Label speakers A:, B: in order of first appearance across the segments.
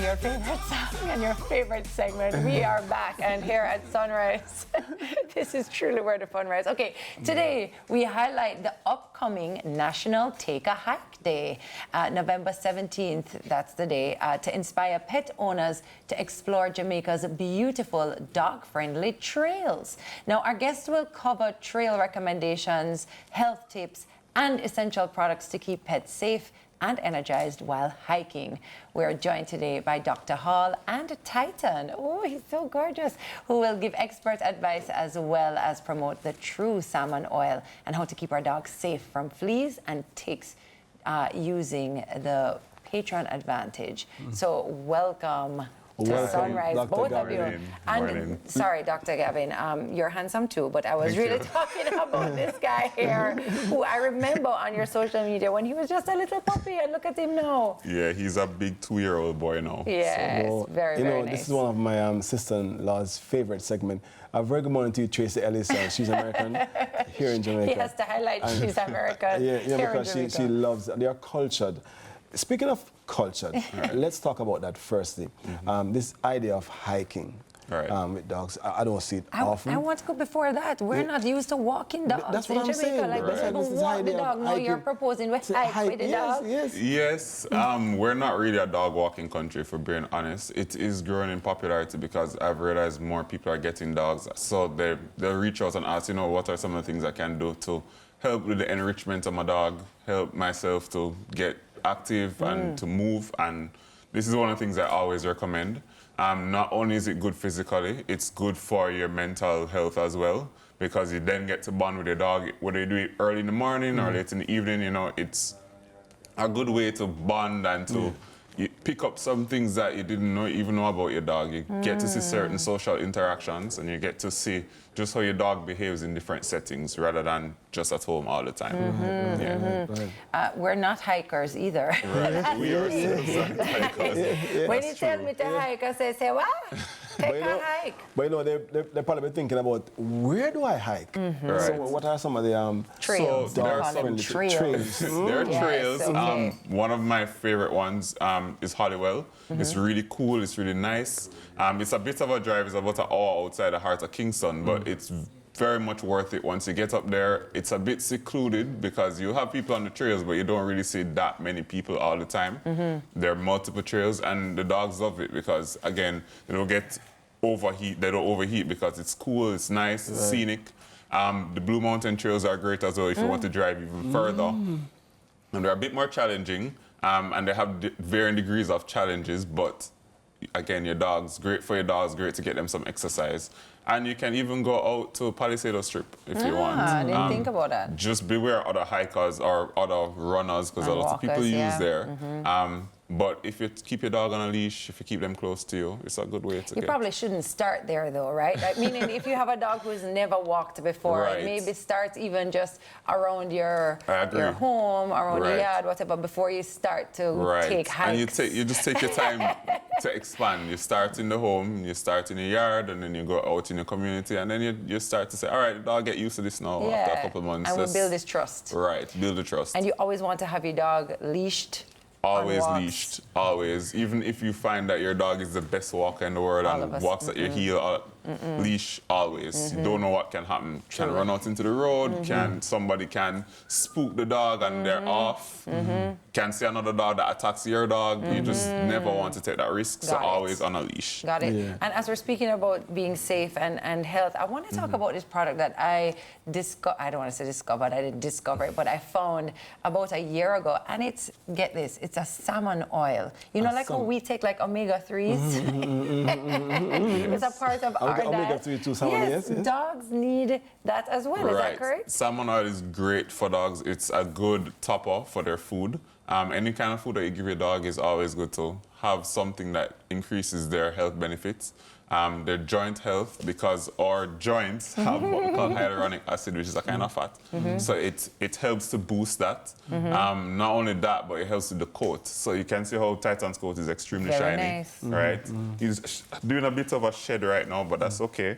A: your favorite song and your favorite segment. We are back, and here at Sunrise, this is truly where the fun rises. Okay, today we highlight the upcoming National Take a Hike Day, November 17th, that's the day, to inspire pet owners to explore Jamaica's beautiful dog-friendly trails. Now, our guests will cover trail recommendations, health tips, and essential products to keep pets safe and energized while hiking. We're joined today by Dr. Hall and Titan. Oh, he's so gorgeous, who will give expert advice as well as promote the true salmon oil and how to keep our dogs safe from fleas and ticks using the Patron Advantage. So welcome to Sunrise,
B: Dr.
A: both
B: Gavin.
A: of you. And sorry, Dr. Gavin, you're handsome too, but I was really talking about this guy here, who I remember on your social media when he was just a little puppy, and look at him now.
C: Yeah, he's a big 2-year-old boy now.
A: Yes,
B: So,
A: very nice.
B: This is one of my sister-in-law's favorite segment. A very good morning to you, Tracy Ellis. She's American here in Jamaica.
A: He has to highlight she's American.
B: Yeah, because she loves, they are cultured. Speaking of cultured, let's talk about that firstly. This idea of hiking with dogs, I don't see it often.
A: I want to go before that. We're not used to walking dogs.
B: That's what
A: in
B: I'm
A: Jamaica.
B: saying.
A: Like, we
B: This
A: don't
B: is
A: walk the
B: idea of
A: dog. No,
B: hiking.
A: you're proposing we hike with the dog.
C: Yes, we're not really a dog walking country, for being honest. It is growing in popularity because I've realized more people are getting dogs. So they'll reach out and ask, what are some of the things I can do to help with the enrichment of my dog, help myself to get active and to move, and this is one of the things I always recommend. Not only is it good physically, it's good for your mental health as well, because you then get to bond with your dog, whether you do it early in the morning or late in the evening. It's a good way to bond and to you pick up some things that you didn't even know about your dog. You get to see certain social interactions, and you get to see just how your dog behaves in different settings rather than just at home all the time.
A: We're not hikers either.
C: Right. We are hikers.
A: When you tell me to hike, I say what? Take a hike.
B: But they're probably thinking about, where do I hike? So what are some of the
A: trails?
C: So there are some
A: trails.
C: There are trails.
A: Okay.
C: One of my favorite ones is Hollywell. It's really cool. It's really nice. It's a bit of a drive. It's about an hour outside the heart of Kingston, but it's very much worth it. Once you get up there, it's a bit secluded because you have people on the trails, but you don't really see that many people all the time. There are multiple trails, and the dogs love it because, again, they don't get overheat. They don't overheat because it's cool, it's nice, it's scenic. The Blue Mountain trails are great as well if you want to drive even further. And they're a bit more challenging, and they have varying degrees of challenges, but again, great for your dogs, great to get them some exercise. And you can even go out to Palisado Strip if you want.
A: I didn't think about that.
C: Just beware other hikers or other runners, because a lot of people use there. But if you keep your dog on a leash, if you keep them close to you, it's a good way to
A: You probably shouldn't start there, though, right? Like, meaning if you have a dog who's never walked before, it maybe starts even just around your home, around your yard, whatever, before you start to take hikes.
C: And you just take your time to expand. You start in the home, you start in your yard, and then you go out in your community, and then you start to say, all right, I'll get used to this now after a couple of months.
A: And we'll build this trust.
C: Right, build the trust.
A: And you always want to have your dog leashed.
C: Always leashed, always. Even if you find that your dog is the best walker in the world and walks at your heel, leash, always. You don't know what can happen. Can run out into the road, somebody can spook the dog and they're off. Can see another dog that attacks your dog. You just never want to take that risk, so always on a leash.
A: Got it. Yeah. And as we're speaking about being safe and health, I want to talk about this product that I don't want to say discovered, I didn't discover it, but I found about a year ago, and it's, get this, it's a salmon oil. You know, like how we take like omega-3s? It's a part of our diet.
B: Omega-3 too, salmon, yes.
A: Dogs need that as well, is that correct?
C: Salmon oil is great for dogs. It's a good topper for their food. Any kind of food that you give your dog is always good to have something that increases their health benefits. Their joint health, because our joints have what we call hyaluronic acid, which is a kind of fat. So it helps to boost that. Not only that, but it helps with the coat. So you can see how Titan's coat is extremely shiny.
A: Nice.
C: Right? He's doing a bit of a shed right now, but that's okay.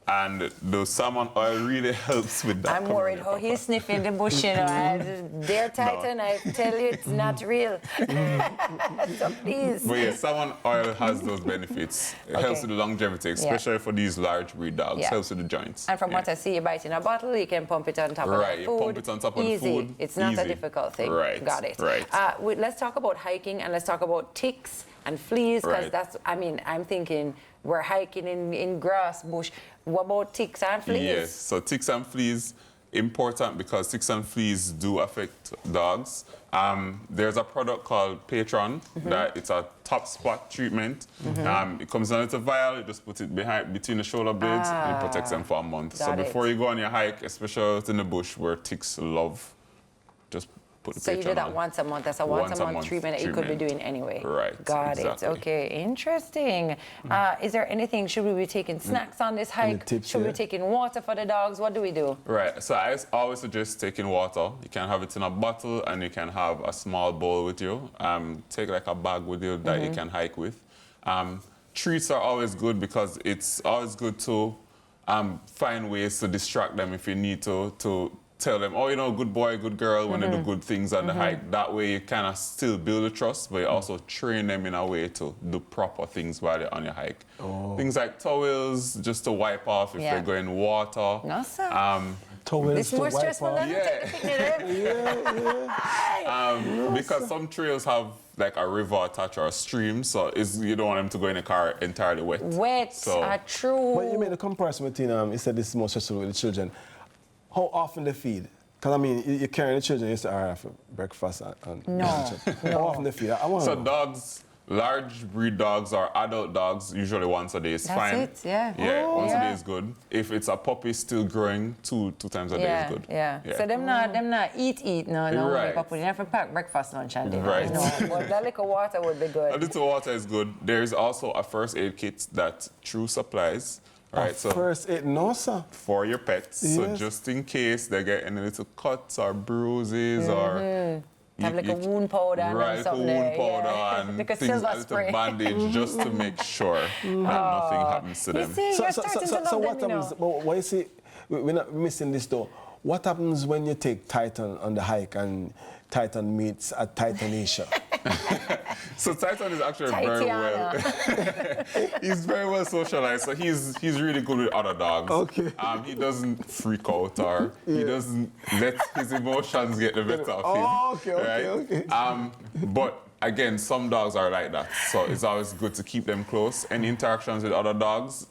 C: And the salmon oil really helps with that.
A: I'm worried how he's sniffing the bush, you know. Dear Titan, I tell you, it's not real. So please.
C: But yeah, salmon oil has those benefits. It helps with the longevity, especially for these large breed dogs. Helps with the joints.
A: And from what I see, you buy it in a bottle, you can pump it on top of the food.
C: You pump it on top of the food.
A: It's not a difficult thing.
C: Right.
A: Got it.
C: Right.
A: Let's talk about hiking and let's talk about ticks and fleas, because that's, I mean, I'm thinking we're hiking in grass, bush. What about ticks and fleas?
C: Yes, so ticks and fleas, important because ticks and fleas do affect dogs. There's a product called Patron that it's a top spot treatment. It comes in a little vial, you just put it between the shoulder blades and it protects them for a month. So before you go on your hike, especially out in the bush where ticks love, just put the Patron on.
A: So you do that once a month. That's a once a month treatment that you could be doing anyway.
C: Right.
A: Got it. Okay. Interesting. Is there anything? Should we be taking snacks on this hike? Should we be taking water for the dogs? What do we do?
C: Right. So I always suggest taking water. You can have it in a bottle and you can have a small bowl with you. Take like a bag with you that you can hike with. Treats are always good because it's always good to find ways to distract them if you need to tell them, oh, you know, good boy, good girl, when they do good things on the hike. That way you kind of still build a trust, but you also train them in a way to do proper things while they're on your hike. Things like towels, just to wipe off if they're going water.
A: No, sir.
B: Towels
A: this is more stressful than
C: because some trails have like a river attached or a stream, so you don't want them to go in a car entirely wet.
A: True.
B: But you made a comparison between, you said this is more stressful with the children. How often they feed? Because, I mean, you're carrying the children, you used to have breakfast and lunch. How often they feed? I want to know.
C: Dogs, large breed dogs or adult dogs, usually once a day is fine.
A: That's it, yeah.
C: Yeah, once a day is good. If it's a puppy still growing, two times a day is good.
A: Yeah. So them not eat, no,
C: right.
A: Puppy. You have to pack breakfast, lunch, and dinner.
C: Right.
A: No, but that little water would be good.
C: A little water is good. There is also a first aid kit that True supplies. Right, so
B: first aid, no, sir.
C: For your pets, so just in case they get any little cuts or bruises or
A: have like a wound powder and something
C: wound powder and
A: like a
C: things,
A: silver
C: a little
A: spray.
C: bandage just to make sure that nothing happens to them.
A: You see, you're starting to love
B: what
A: them,
B: happens? But why you see, we're not missing this though. What happens when you take Titan on the hike and Titan meets a Titanisha?
C: So Titan is actually very well. He's very well socialized. So he's really good with other dogs.
B: Okay.
C: He doesn't freak out or he doesn't let his emotions get the better of him.
B: Okay.
C: But again, some dogs are like that. So it's always good to keep them close. Any interactions with other dogs,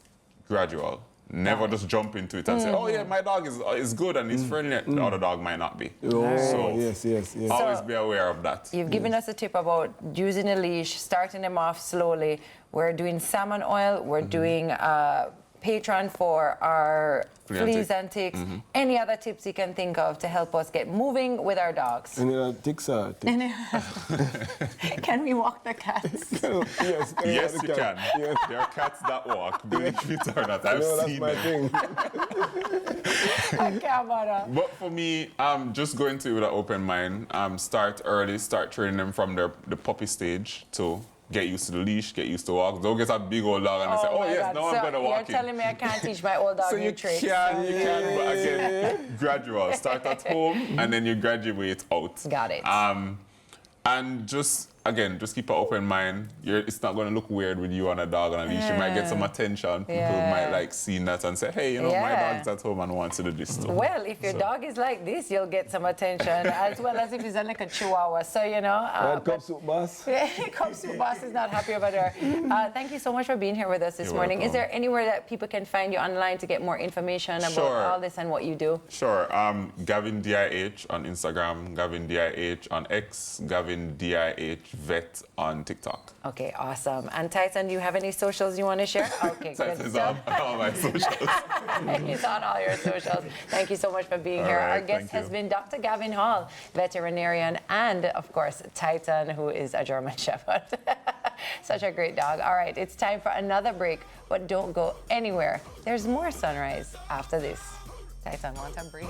C: gradual. Never just jump into it and say, oh yeah, my dog is good and he's friendly. The other dog might not be.
B: So yes.
C: Always be aware of that.
A: You've given us a tip about using a leash, starting them off slowly. We're doing salmon oil. We're doing Patron for our fleas and ticks. Any other tips you can think of to help us get moving with our dogs?
B: Any other ticks?
A: Can we walk the cats?
C: Yes, you can. Yes. There are cats that walk, believe it or not. I've seen them.
A: I can't bother.
C: But for me, just going to it with an open mind. Start early, start training them from the puppy stage to get used to the leash, get used to walk. Don't get a big old dog and they say, oh yes, now I'm going to walk in.
A: You're telling me I can't teach my old dog new tricks.
C: You can, but again, gradual. Start at home and then you graduate out.
A: Got it.
C: And just keep an open mind. It's not going to look weird with you on a dog on a leash. You might get some attention. People might like seeing that and say, hey, you know, my dog's at home and wants to do this too.
A: Well, if your dog is like this, you'll get some attention, as well as if he's like a chihuahua. So, you know.
B: Cup soup boss.
A: Cup soup boss is not happy about her. Thank you so much for being here with us this morning.
C: Welcome.
A: Is there anywhere that people can find you online to get more information about all this and what you do?
C: Sure. Gavin DIH on Instagram, Gavin DIH on X, Gavin DIH Vet on TikTok.
A: Okay, awesome. And Titan, do you have any socials you want to share? Okay, good
C: Titan's
A: stuff.
C: on all my socials.
A: He's on all your socials. Thank you so much for being here.
C: Right,
A: our guest has been Dr. Gavin Hall, veterinarian, and of course, Titan, who is a German Shepherd. Such a great dog. All right, it's time for another break, but don't go anywhere. There's more Sunrise after this. Titan, want a break?